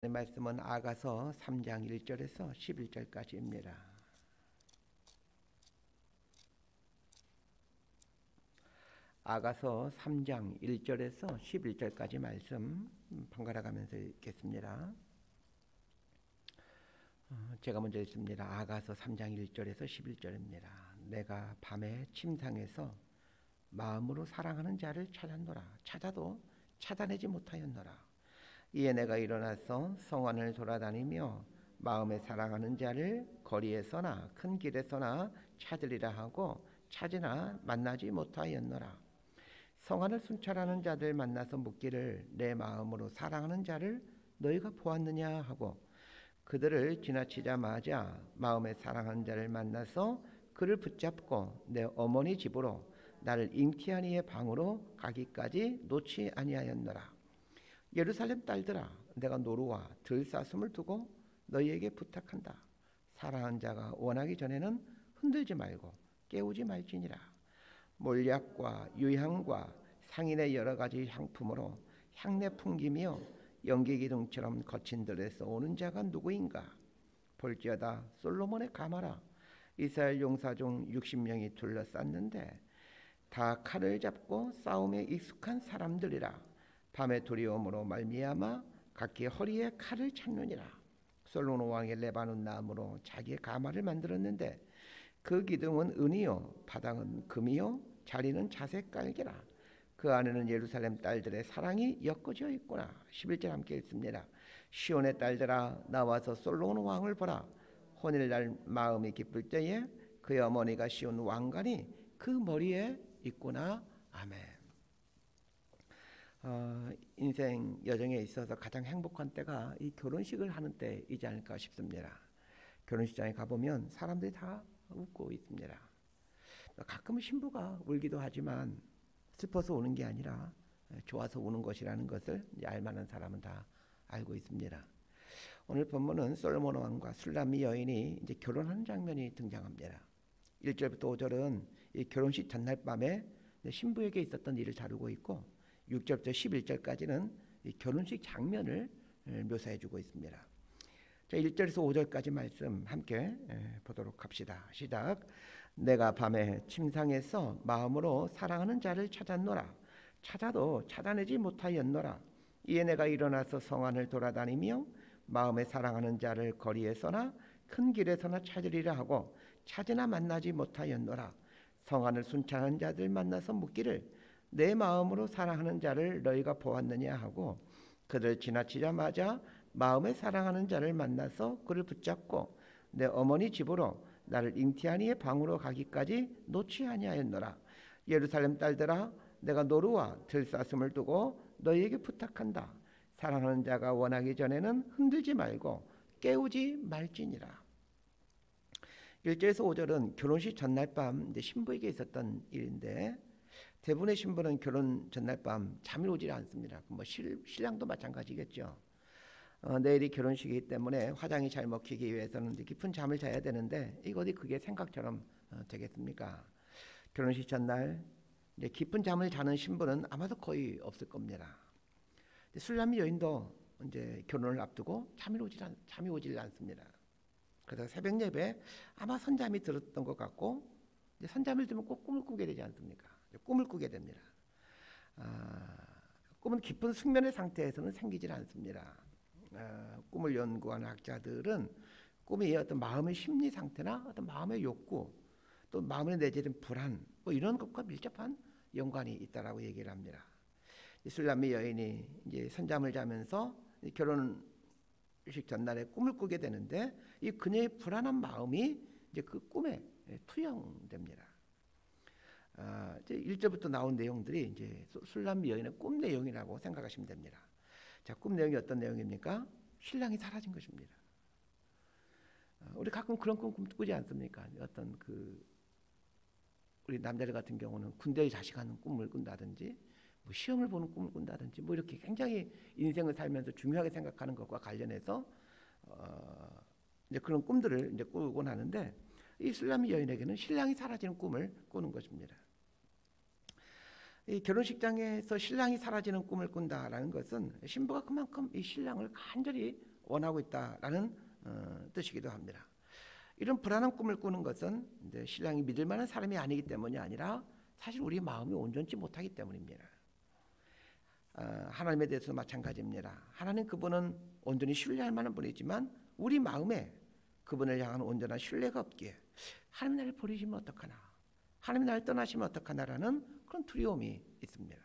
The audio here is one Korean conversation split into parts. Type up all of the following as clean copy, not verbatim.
말씀은 아가서 3장 1절에서 11절까지입니다. 아가서 3장 1절에서 11절까지 말씀 번갈아 가면서 읽겠습니다. 제가 먼저 읽습니다. 아가서 3장 1절에서 11절입니다. 내가 밤에 침상에서 마음으로 사랑하는 자를 찾았노라. 찾아도 찾아내지 못하였노라. 이에 내가 일어나서 성안을 돌아다니며 마음에 사랑하는 자를 거리에서나 큰 길에서나 찾으리라 하고 찾으나 만나지 못하였노라. 성안을 순찰하는 자들 만나서 묻기를 내 마음으로 사랑하는 자를 너희가 보았느냐 하고 그들을 지나치자마자 마음에 사랑하는 자를 만나서 그를 붙잡고 내 어머니 집으로 나를 잉태한 이의 방으로 가기까지 놓지 아니하였노라. 예루살렘 딸들아, 내가 노루와 들사슴을 두고 너희에게 부탁한다. 사랑하는 자가 원하기 전에는 흔들지 말고 깨우지 말지니라. 몰약과 유향과 상인의 여러 가지 향품으로 향내 풍기며 연기기둥처럼 거친 들에서 오는 자가 누구인가? 볼지어다 솔로몬의 가마라. 이스라엘 용사 중 60명이 둘러쌌는데 다 칼을 잡고 싸움에 익숙한 사람들이라. 밤의 두려움으로 말미암아 각기 허리에 칼을 찾느니라. 솔로몬 왕의 레바논 나무로 자기의 가마를 만들었는데 그 기둥은 은이요 바닥은 금이요 자리는 자색 깔개라. 그 안에는 예루살렘 딸들의 사랑이 엮어져 있구나. 11절 함께 읽습니다. 시온의 딸들아, 나와서 솔로몬 왕을 보라. 혼일날 마음이 기쁠 때에 그의 어머니가 씌운 왕관이 그 머리에 있구나. 아멘. 인생 여정에 있어서 가장 행복한 때가 이 결혼식을 하는 때이지 않을까 싶습니다. 결혼식장에 가보면 사람들이 다 웃고 있습니다. 가끔은 신부가 울기도 하지만 슬퍼서 우는 게 아니라 좋아서 우는 것이라는 것을 알만한 사람은 다 알고 있습니다. 오늘 본문은 솔로몬 왕과 술람미 여인이 이제 결혼하는 장면이 등장합니다. 1절부터 5절은 이 결혼식 전날 밤에 신부에게 있었던 일을 다루고 있고 6절부터 11절까지는 이 결혼식 장면을 묘사해주고 있습니다. 자, 1절에서 5절까지 말씀 함께 보도록 합시다. 시작. 내가 밤에 침상에서 마음으로 사랑하는 자를 찾았노라. 찾아도 찾아내지 못하였노라. 이에 내가 일어나서 성안을 돌아다니며 마음에 사랑하는 자를 거리에서나 큰 길에서나 찾으리라 하고 찾으나 만나지 못하였노라. 성안을 순찰하는 자들 만나서 묻기를 내 마음으로 사랑하는 자를 너희가 보았느냐 하고 그들 지나치자마자 마음에 사랑하는 자를 만나서 그를 붙잡고 내 어머니 집으로 나를 잉태한 이의 방으로 가기까지 놓지 아니하였노라. 예루살렘 딸들아, 내가 노루와 들사슴을 두고 너희에게 부탁한다. 사랑하는 자가 원하기 전에는 흔들지 말고 깨우지 말지니라. 1절에서 5절은 결혼식 전날 밤 신부에게 있었던 일인데 대부분의 신부는 결혼 전날 밤 잠이 오지 않습니다. 신랑도 마찬가지겠죠. 내일이 결혼식이기 때문에 화장이 잘 먹히기 위해서는 깊은 잠을 자야 되는데 이거 어디 그게 생각처럼 되겠습니까? 결혼식 전날 이제 깊은 잠을 자는 신부는 아마도 거의 없을 겁니다. 술람미 여인도 이제 결혼을 앞두고 잠이 오질 않습니다. 그래서 새벽 예배 아마 선잠이 들었던 것 같고 이제 선잠을 들면 꼭 꿈을 꾸게 되지 않습니까? 꿈을 꾸게 됩니다. 꿈은 깊은 숙면의 상태에서는 생기질 않습니다. 꿈을 연구하는 학자들은 꿈이 어떤 마음의 심리 상태나 어떤 마음의 욕구 또 마음에 내재된 불안 뭐 이런 것과 밀접한 연관이 있다라고 얘기를 합니다. 술람미 여인이 이제 선잠을 자면서 결혼식 전날에 꿈을 꾸게 되는데 이 그녀의 불안한 마음이 이제 그 꿈에 투영됩니다. 이제 1절부터 나온 내용들이 이제 술람미 여인의 꿈 내용이라고 생각하시면 됩니다. 자, 꿈 내용이 어떤 내용입니까? 신랑이 사라진 것입니다. 우리 가끔 그런 꿈 꾸지 않습니까? 어떤 우리 남자들 같은 경우는 군대에 자식하는 꿈을 꾼다든지 뭐 시험을 보는 꿈을 꾼다든지 뭐 이렇게 굉장히 인생을 살면서 중요하게 생각하는 것과 관련해서 이제 그런 꿈들을 이제 꾸곤 하는데 이 술람미 여인에게는 신랑이 사라지는 꿈을 꾸는 것입니다. 이 결혼식장에서 신랑이 사라지는 꿈을 꾼다라는 것은 신부가 그만큼 이 신랑을 간절히 원하고 있다라는 뜻이기도 합니다. 이런 불안한 꿈을 꾸는 것은 이제 신랑이 믿을 만한 사람이 아니기 때문이 아니라 사실 우리 마음이 온전치 못하기 때문입니다. 하나님에 대해서도 마찬가지입니다. 하나님 그분은 온전히 신뢰할 만한 분이지만 우리 마음에 그분을 향한 온전한 신뢰가 없기에 하나님 나를 버리시면 어떡하나, 하나님 나를 떠나시면 어떡하나라는 그런 두려움이 있습니다.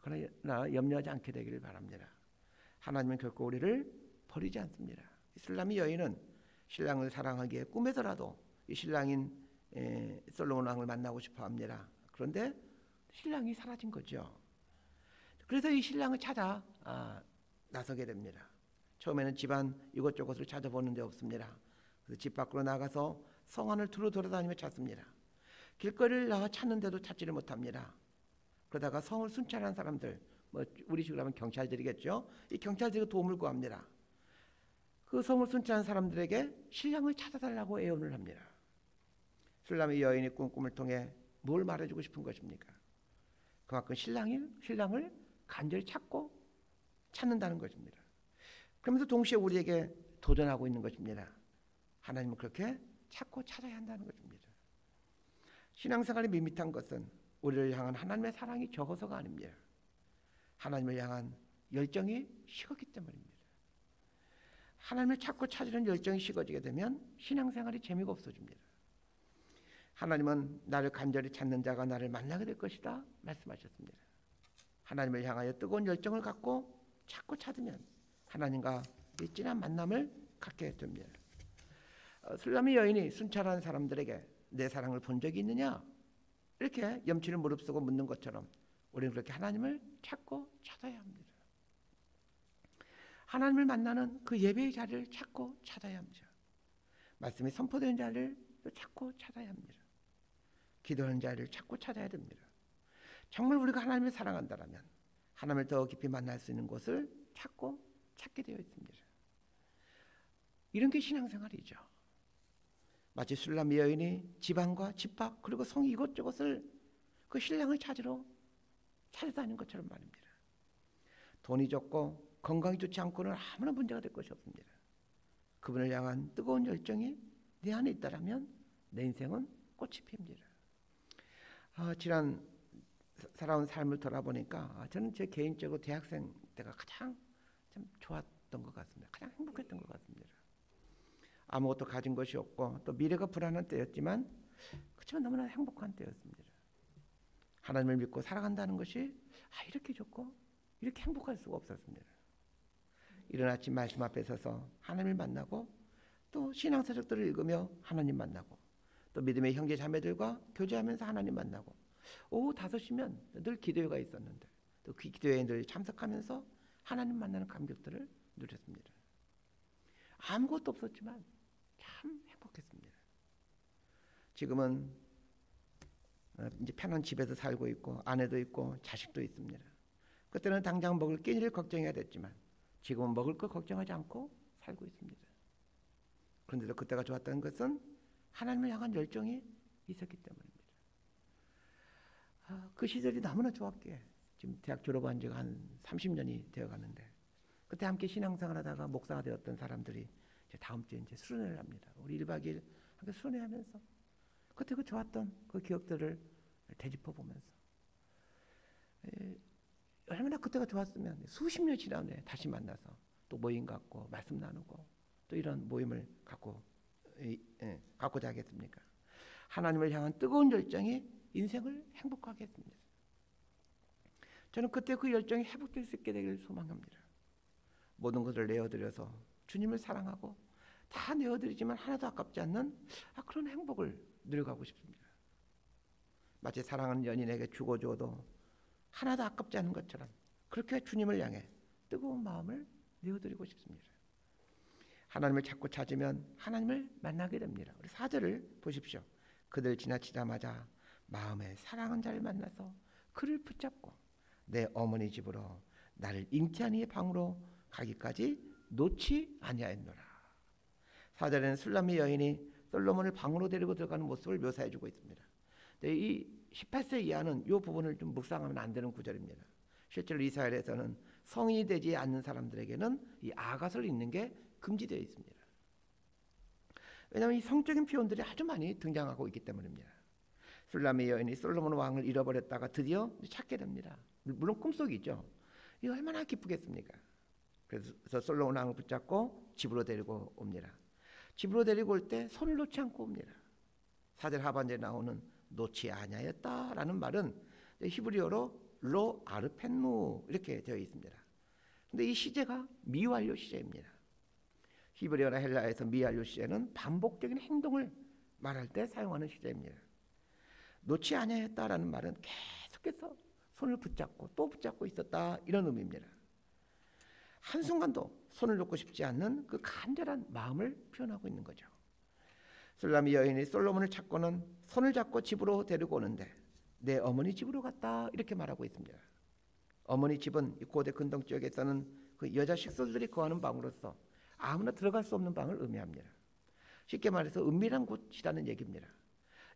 그러나 염려하지 않게 되기를 바랍니다. 하나님은 결코 우리를 버리지 않습니다. 술람미 여인은 신랑을 사랑하기에 꿈에서라도 이 신랑인 솔로몬 왕을 만나고 싶어 합니다. 그런데 신랑이 사라진 거죠. 그래서 이 신랑을 찾아 나서게 됩니다. 처음에는 집안 이곳저곳을 찾아보는데 없습니다. 그래서 집 밖으로 나가서 성 안을 두루 돌아다니며 찾습니다. 길거리를 나와 찾는데도 찾지를 못합니다. 그러다가 성을 순찰한 사람들, 우리식으로 하면 경찰들이겠죠. 이 경찰들이 도움을 구합니다. 그 성을 순찰한 사람들에게 신랑을 찾아달라고 애원을 합니다. 술람미 여인이 꾼 꿈을 통해 뭘 말해주고 싶은 것입니까? 그만큼 신랑을 간절히 찾는다는 것입니다. 그러면서 동시에 우리에게 도전하고 있는 것입니다. 하나님은 그렇게 찾고 찾아야 한다는 것입니다. 신앙생활이 밋밋한 것은 우리를 향한 하나님의 사랑이 적어서가 아닙니다. 하나님을 향한 열정이 식었기 때문입니다. 하나님을 찾고 찾으려는 열정이 식어지게 되면 신앙생활이 재미가 없어집니다. 하나님은 나를 간절히 찾는 자가 나를 만나게 될 것이다 말씀하셨습니다. 하나님을 향하여 뜨거운 열정을 갖고 찾고 찾으면 하나님과 이 진한 만남을 갖게 됩니다. 술람미 여인이 순찰하는 사람들에게 내 사랑을 본 적이 있느냐? 이렇게 염치를 무릅쓰고 묻는 것처럼 우리는 그렇게 하나님을 찾고 찾아야 합니다. 하나님을 만나는 그 예배의 자리를 찾고 찾아야 합니다. 말씀이 선포되는 자리를 찾고 찾아야 합니다. 기도하는 자리를 찾고 찾아야 됩니다. 정말 우리가 하나님을 사랑한다면 하나님을 더 깊이 만날 수 있는 곳을 찾게 되어 있습니다. 이런 게 신앙생활이죠. 마치 술람미 여인이 집안과 집밖 그리고 성 이곳저곳을 그 신랑을 찾아다니는 것처럼 말입니다. 돈이 적고 건강이 좋지 않고는 아무런 문제가 될 것이 없습니다. 그분을 향한 뜨거운 열정이 내 안에 있다면 내 인생은 꽃이 핍니다. 지난 살아온 삶을 돌아보니까 저는 제 개인적으로 대학생 때가 가장 참 좋았던 것 같습니다. 가장 행복했던 것 같습니다. 아무것도 가진 것이 없고 또 미래가 불안한 때였지만 그렇지만 너무나 행복한 때였습니다. 하나님을 믿고 살아간다는 것이 이렇게 좋고 이렇게 행복할 수가 없었습니다. 이른 아침 말씀 앞에 서서 하나님을 만나고 또 신앙서적들을 읽으며 하나님 만나고 또 믿음의 형제 자매들과 교제하면서 하나님 만나고 오후 5시면 늘 기도회가 있었는데 또 그 기도회에 늘 참석하면서 하나님 만나는 감격들을 누렸습니다. 아무것도 없었지만 참 행복했습니다. 지금은 이제 편한 집에서 살고 있고 아내도 있고 자식도 있습니다. 그때는 당장 먹을 끼니를 걱정해야 됐지만 지금은 먹을 거 걱정하지 않고 살고 있습니다. 그런데도 그때가 좋았던 것은 하나님을 향한 열정이 있었기 때문입니다. 그 시절이 너무나 좋았기에 지금 대학 졸업한 지가 한 30년이 되어가는데 그때 함께 신앙생활하다가 목사가 되었던 사람들이 이제 다음 주에 이제 수련회를 합니다. 우리 1박 2일 함께 수련회하면서 그때 그 좋았던 그 기억들을 되짚어 보면서 얼마나 그때가 좋았으면 수십 년 지난 후에 다시 만나서 또 모임 갖고 말씀 나누고 또 이런 모임을 갖고자 하겠습니까? 하나님을 향한 뜨거운 열정이 인생을 행복하게 했습니다. 저는 그때 그 열정이 회복될 수 있게 되기를 소망합니다. 모든 것을 내어드려서 주님을 사랑하고 다 내어드리지만 하나도 아깝지 않는 그런 행복을 누려가고 싶습니다. 마치 사랑하는 연인에게 주고 줘도 하나도 아깝지 않은 것처럼 그렇게 주님을 향해 뜨거운 마음을 내어드리고 싶습니다. 하나님을 찾고 찾으면 하나님을 만나게 됩니다. 우리 4절을 보십시오. 그들 지나치자마자 마음에 사랑하는 자를 만나서 그를 붙잡고 내 어머니 집으로 나를 잉태한 이의 방으로 가기까지 놓지 아니하였노라. 4절에는 술람미 여인이 솔로몬을 방으로 데리고 들어가는 모습을 묘사해주고 있습니다. 이 18세 이하는 이 부분을 좀 묵상하면 안 되는 구절입니다. 실제로 이스라엘에서는 성인이 되지 않는 사람들에게는 이 아가서를 읽는 게 금지되어 있습니다. 왜냐하면 이 성적인 표현들이 아주 많이 등장하고 있기 때문입니다. 술람의 여인이 솔로몬 왕을 잃어버렸다가 드디어 찾게 됩니다. 물론 꿈속이죠. 이거 얼마나 기쁘겠습니까? 그래서 솔로몬 왕을 붙잡고 집으로 데리고 옵니다. 집으로 데리고 올 때 손을 놓지 않고 옵니다. 4절 하반절에 나오는 놓지 아니하였다라는 말은 히브리어로 로 아르펜누 이렇게 되어 있습니다. 근데 이 시제가 미완료 시제입니다. 히브리어나 헬라에서 미완료 시제는 반복적인 행동을 말할 때 사용하는 시제입니다. 놓지 아니하였다라는 말은 계속해서 손을 붙잡고 또 붙잡고 있었다 이런 의미입니다. 한순간도 손을 놓고 싶지 않는 그 간절한 마음을 표현하고 있는 거죠. 술람의 여인이 솔로몬을 찾고는 손을 잡고 집으로 데리고 오는데 내 어머니 집으로 갔다 이렇게 말하고 있습니다. 어머니 집은 고대 근동 지역에서는 그 여자 식솔들이 거하는 방으로서 아무나 들어갈 수 없는 방을 의미합니다. 쉽게 말해서 은밀한 곳이라는 얘기입니다.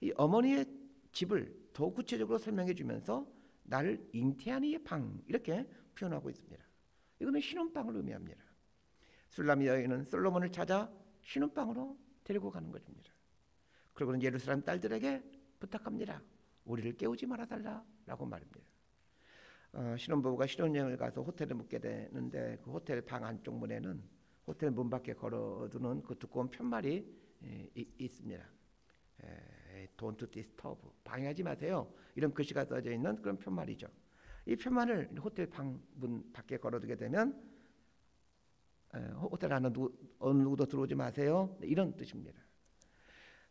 이 어머니의 집을 더 구체적으로 설명해 주면서 나를 잉태한 이의 방 이렇게 표현하고 있습니다. 이거는 신혼방을 의미합니다. 술람의 여인은 솔로몬을 찾아 신혼방으로 데리고 가는 것입니다. 그리고는 예루살렘 딸들에게 부탁합니다. 우리를 깨우지 말아달라라고 말합니다. 신혼부부가 신혼여행을 가서 호텔에 묵게 되는데 그 호텔 방 안쪽 문에는 호텔 문 밖에 걸어두는 그 두꺼운 편말이 있습니다. Don't disturb, 방해하지 마세요. 이런 글씨가 써져 있는 그런 편말이죠. 이 편말을 호텔 방 문 밖에 걸어두게 되면 호텔 안에 어느 누구도 들어오지 마세요. 이런 뜻입니다.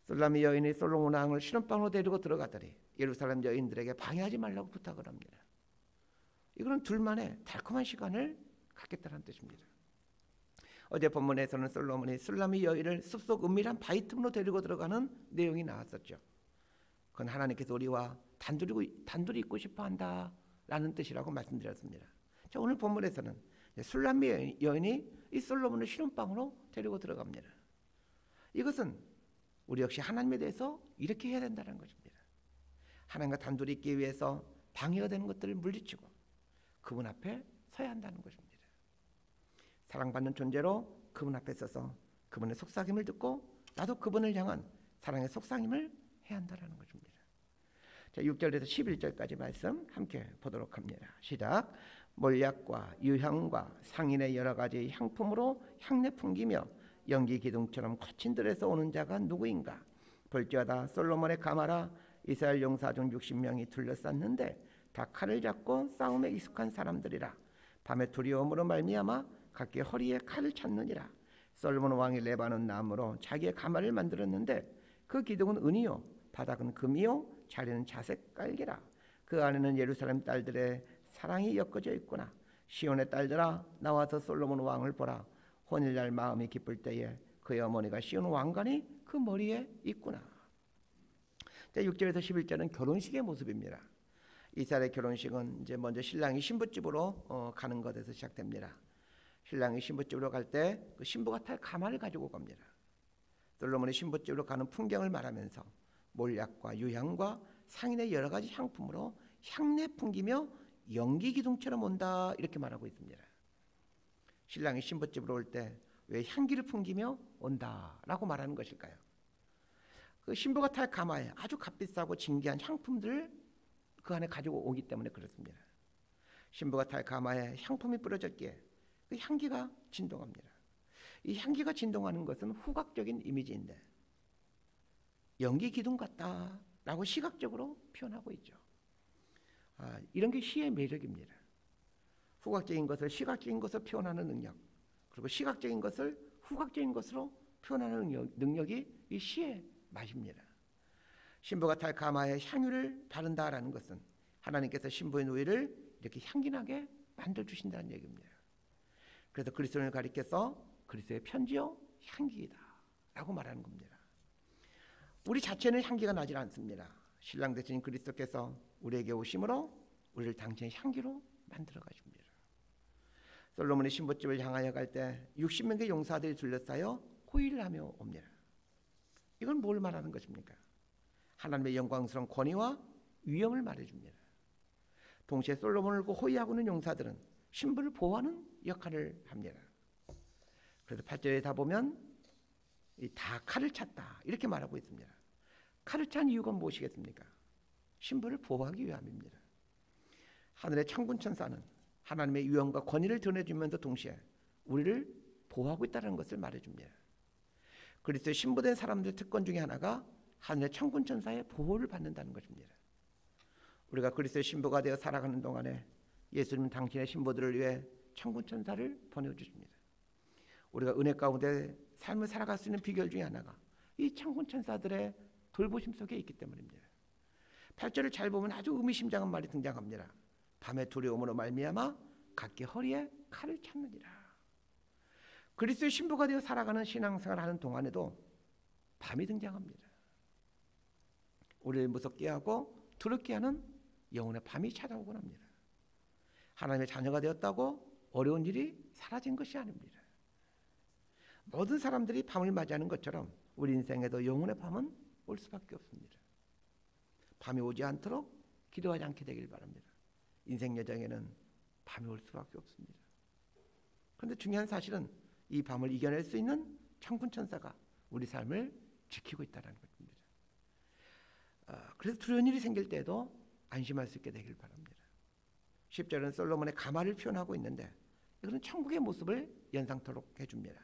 술람의 여인이 솔로몬 왕을 신혼방으로 데리고 들어가더니 예루살렘 여인들에게 방해하지 말라고 부탁을 합니다. 이거는 둘만의 달콤한 시간을 갖겠다는 뜻입니다. 어제 본문에서는 솔로몬이 술람의 여인을 숲속 은밀한 바위 틈으로 데리고 들어가는 내용이 나왔었죠. 그건 하나님께서 우리와 단둘이 있고 싶어한다라는 뜻이라고 말씀드렸습니다. 자, 오늘 본문에서는 술람의 여인이 이 솔로몬을 신혼방으로 데리고 들어갑니다. 이것은 우리 역시 하나님에 대해서 이렇게 해야 된다는 것입니다. 하나님과 단둘이 있기 위해서 방해가 되는 것들을 물리치고 그분 앞에 서야 한다는 것입니다. 사랑받는 존재로 그분 앞에 서서 그분의 속삭임을 듣고 나도 그분을 향한 사랑의 속삭임을 해야 한다는 것입니다. 자, 6절에서 11절까지 말씀 함께 보도록 합니다. 시작. 몰약과 유향과 상인의 여러 가지 향품으로 향내 풍기며 연기 기둥처럼 거친 들에서 오는 자가 누구인가? 볼지어다 솔로몬의 가마라 이스라엘 용사 중 60명이 둘러쌌는데 다 칼을 잡고 싸움에 익숙한 사람들이라. 밤에 두려움으로 말미암아 각기 허리에 칼을 찾느니라. 솔로몬 왕이 레바논 나무로 자기의 가마를 만들었는데 그 기둥은 은이요 바닥은 금이요 자리는 자색 깔개라. 그 안에는 예루살렘 딸들의 사랑이 엮어져 있구나. 시온의 딸들아 나와서 솔로몬 왕을 보라. 혼일날 마음이 기쁠 때에 그의 어머니가 시온 왕관이 그 머리에 있구나. 자, 6절에서 11절은 결혼식의 모습입니다. 이스라엘의 결혼식은 이제 먼저 신랑이 신부집으로 가는 것에서 시작됩니다. 신랑이 신부집으로 갈 때 그 신부가 탈 가마를 가지고 갑니다. 솔로몬이 신부집으로 가는 풍경을 말하면서 몰약과 유향과 상인의 여러 가지 향품으로 향내 풍기며 연기 기둥처럼 온다 이렇게 말하고 있습니다. 신랑이 신부집으로 올 때 왜 향기를 풍기며 온다라고 말하는 것일까요? 그 신부가 탈 가마에 아주 값비싸고 진귀한 향품들을 그 안에 가지고 오기 때문에 그렇습니다. 신부가 탈 가마에 향품이 뿌려졌기에 그 향기가 진동합니다. 이 향기가 진동하는 것은 후각적인 이미지인데 연기 기둥 같다라고 시각적으로 표현하고 있죠. 이런 게 시의 매력입니다. 후각적인 것을 시각적인 것으로 표현하는 능력, 그리고 시각적인 것을 후각적인 것으로 표현하는 능력이 이 시의 맛입니다. 신부가 탈 가마에 향유를 바른다라는 것은 하나님께서 신부의 누이를 이렇게 향기나게 만들어주신다는 얘기입니다. 그래서 그리스도를 가리켜서 그리스도의 편지요 향기이다 라고 말하는 겁니다. 우리 자체는 향기가 나질 않습니다. 신랑 되신 그리스도께서 우리에게 오심으로 우리를 당신의 향기로 만들어 가십니다. 솔로몬이 신부집을 향하여 갈 때 60명의 용사들이 둘러싸여 호의를 하며 옵니다. 이건 뭘 말하는 것입니까? 하나님의 영광스러운 권위와 위엄을 말해줍니다. 동시에 솔로몬을 호의하고 있는 용사들은 신부를 보호하는 역할을 합니다. 그래서 8절에 다 보면 다 칼을 찼다 이렇게 말하고 있습니다. 칼을 찬 이유가 무엇이겠습니까? 신부를 보호하기 위함입니다. 하늘의 천군 천사는 하나님의 위엄과 권위를 드러내주면서 동시에 우리를 보호하고 있다는 것을 말해줍니다. 그리스도의 신부된 사람들의 특권 중에 하나가 하늘의 천군 천사의 보호를 받는다는 것입니다. 우리가 그리스도의 신부가 되어 살아가는 동안에 예수님은 당신의 신부들을 위해 천군 천사를 보내주십니다. 우리가 은혜 가운데 삶을 살아갈 수 있는 비결 중에 하나가 이 천군 천사들의 돌보심 속에 있기 때문입니다. 8절을 잘 보면 아주 의미심장한 말이 등장합니다. 밤의 두려움으로 말미암아 각기 허리에 칼을 찾느니라. 그리스도의 신부가 되어 살아가는 신앙생활을 하는 동안에도 밤이 등장합니다. 우리를 무섭게 하고 두렵게 하는 영혼의 밤이 찾아오곤 합니다. 하나님의 자녀가 되었다고 어려운 일이 사라진 것이 아닙니다. 모든 사람들이 밤을 맞이하는 것처럼 우리 인생에도 영혼의 밤은 올 수밖에 없습니다. 밤이 오지 않도록 기도하지 않게 되길 바랍니다. 인생 여정에는 밤이 올 수밖에 없습니다. 그런데 중요한 사실은 이 밤을 이겨낼 수 있는 천군 천사가 우리 삶을 지키고 있다는 것입니다. 그래서 두려운 일이 생길 때도 안심할 수 있게 되길 바랍니다. 10절은 솔로몬의 가마를 표현하고 있는데 이것은 천국의 모습을 연상토록 해줍니다.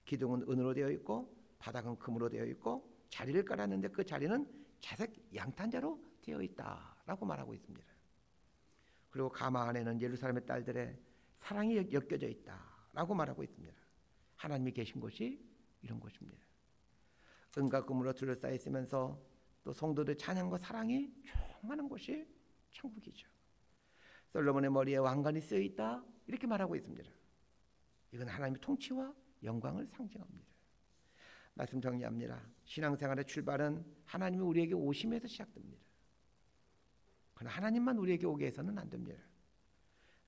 기둥은 은으로 되어 있고 바닥은 금으로 되어 있고 자리를 깔았는데 그 자리는 자색 양탄자로 되어 있다라고 말하고 있습니다. 그리고 가마 안에는 예루살렘의 딸들의 사랑이 엮여져 있다라고 말하고 있습니다. 하나님이 계신 곳이 이런 곳입니다. 은과 금으로 둘러싸여 있으면서 또 성도들의 찬양과 사랑이 충만한 곳이 천국이죠. 솔로몬의 머리에 왕관이 쓰여 있다 이렇게 말하고 있습니다. 이건 하나님의 통치와 영광을 상징합니다. 말씀 정리합니다. 신앙생활의 출발은 하나님이 우리에게 오심에서 시작됩니다. 그러나 하나님만 우리에게 오게 해서는 안 됩니다.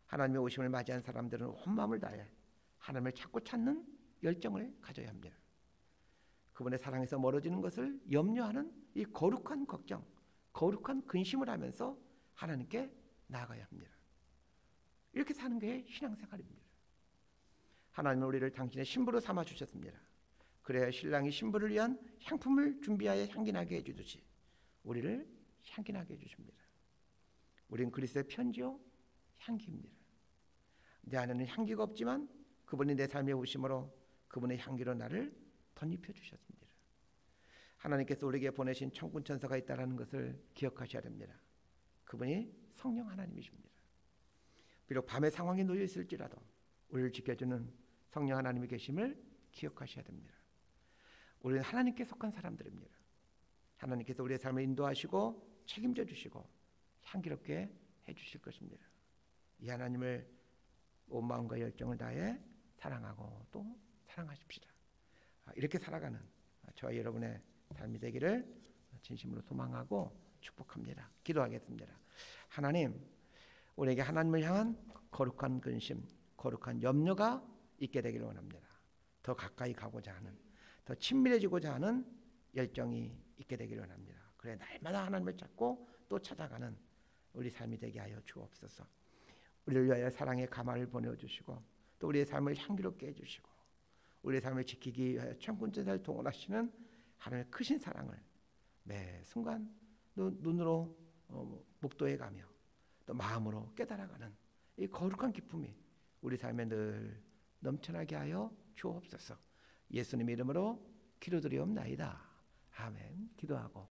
하나님의 오심을 맞이한 사람들은 온 마음을 다해 하나님을 자꾸 찾는 열정을 가져야 합니다. 그분의 사랑에서 멀어지는 것을 염려하는 이 거룩한 걱정, 거룩한 근심을 하면서 하나님께 나아가야 합니다. 이렇게 사는 게 신앙생활입니다. 하나님은 우리를 당신의 신부로 삼아 주셨습니다. 그래야 신랑이 신부를 위한 향품을 준비하여 향기나게 해주듯이 우리를 향기나게 해주십니다. 우리는 그리스도의 편지요 향기입니다. 내 안에는 향기가 없지만 그분이 내 삶에 오심으로 그분의 향기로 나를 덧입혀 주셨습니다. 하나님께서 우리에게 보내신 천군 천사가 있다는 것을 기억하셔야 됩니다. 그분이 성령 하나님이십니다. 비록 밤의 상황에 놓여 있을지라도 우리를 지켜주는 성령 하나님이 계심을 기억하셔야 됩니다. 우리는 하나님께 속한 사람들입니다. 하나님께서 우리의 삶을 인도하시고 책임져 주시고 향기롭게 해주실 것입니다. 이 하나님을 온 마음과 열정을 다해 사랑하고 또 사랑하십시다. 이렇게 살아가는 저와 여러분의 삶이 되기를 진심으로 소망하고 축복합니다. 기도하겠습니다. 하나님, 우리에게 하나님을 향한 거룩한 근심, 거룩한 염려가 있게 되기를 원합니다. 더 가까이 가고자 하는, 더 친밀해지고자 하는 열정이 있게 되기를 원합니다. 그래 날마다 하나님을 찾고 또 찾아가는 우리 삶이 되게 하여 주옵소서. 우리를 위하여 사랑의 가마를 보내주시고 또 우리의 삶을 향기롭게 해주시고 우리의 삶을 지키기 위하여 천군천사를 동원하시는 하나님의 크신 사랑을 매 순간 눈으로 목도해가며 또 마음으로 깨달아가는 이 거룩한 기쁨이 우리 삶에 늘 넘쳐나게 하여 주옵소서. 예수님의 이름으로 기도드리옵나이다. 아멘. 기도하고